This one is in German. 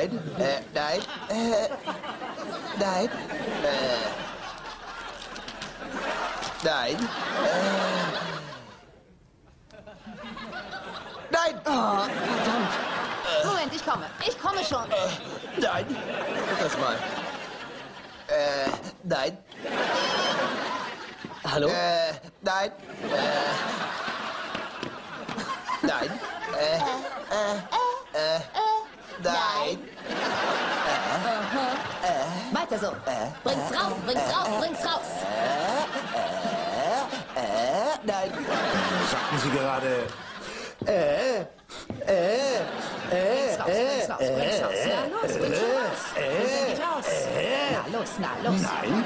Nein, nein, nein, nein, nein. Oh, verdammt. Moment, ich komme. Ich komme schon. Nein, das mal. Nein. Hallo? Nein. Nein. Nein. Weiter so. Bring's raus, bring's raus, bring's raus. Nein. Sagten Sie gerade... Bring's raus, bring's raus, bring's raus. Na los, bring's schon raus. Bring's endlich raus. Na los, na los. Nein.